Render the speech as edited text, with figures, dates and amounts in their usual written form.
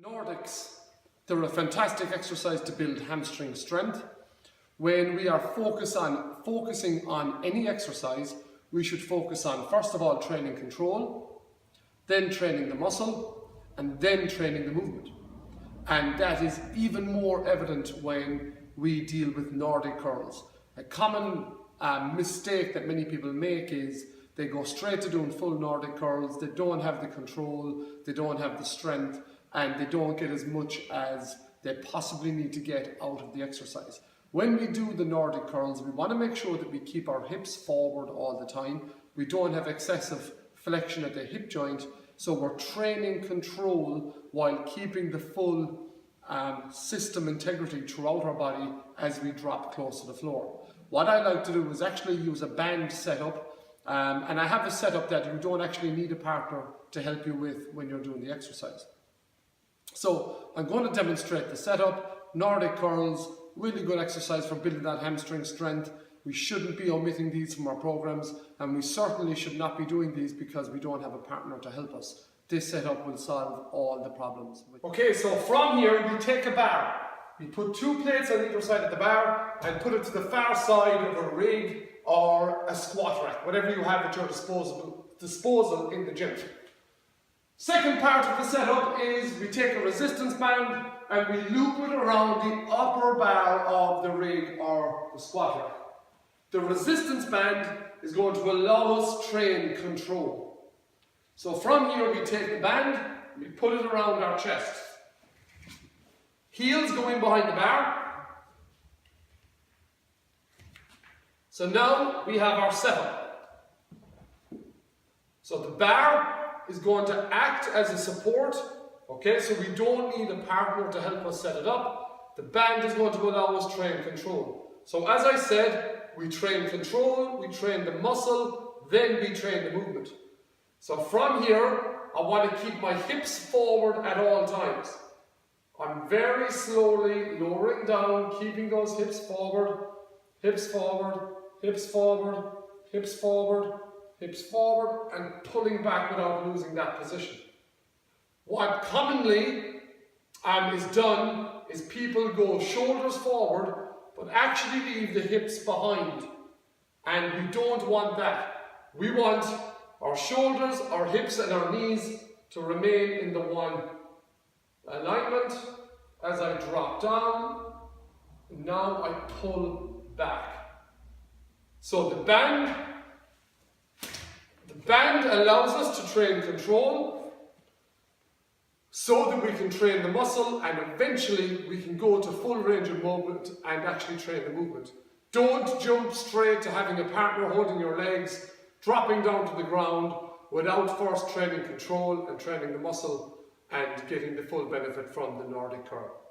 Nordics, they're a fantastic exercise to build hamstring strength. When we are focusing on any exercise, we should focus on, first of all, training control, then training the muscle, and then training the movement. And that is even more evident when we deal with Nordic curls. A common mistake that many people make is they go straight to doing full Nordic curls, they don't have the control, they don't have the strength, and they don't get as much as they possibly need to get out of the exercise. When we do the Nordic curls, we want to make sure that we keep our hips forward all the time. We don't have excessive flexion at the hip joint, so we're training control while keeping the full system integrity throughout our body as we drop close to the floor. What I like to do is actually use a band setup, and I have a setup that you don't actually need a partner to help you with when you're doing the exercise. So I'm going to demonstrate the setup. Nordic curls, really good exercise for building that hamstring strength. We shouldn't be omitting these from our programs, and we certainly should not be doing these because we don't have a partner to help us. This setup will solve all the problems. Okay, so from here we take a bar. We put 2 plates on either side of the bar and put it to the far side of a rig or a squat rack, whatever you have at your disposal in the gym. Second part of the setup is we take a resistance band and we loop it around the upper bar of the rig or the squat rack. The resistance band is going to allow us train control. So from here we take the band, we put it around our chest. Heels go in behind the bar. So now we have our setup. So the bar is going to act as a support, okay, so we don't need a partner to help us set it up. The band is going to allow us train control. So as I said, we train control, we train the muscle, then we train the movement. So from here, I want to keep my hips forward at all times. I'm very slowly lowering down, keeping those hips forward, hips forward, hips forward, hips forward, hips forward, and pulling back without losing that position. What commonly is done is people go shoulders forward, but actually leave the hips behind. And we don't want that. We want our shoulders, our hips, and our knees to remain in the one alignment. As I drop down, now I pull back. So the band allows us to train control so that we can train the muscle, and eventually we can go to full range of movement and actually train the movement. Don't jump straight to having a partner holding your legs, dropping down to the ground without first training control and training the muscle and getting the full benefit from the Nordic curl.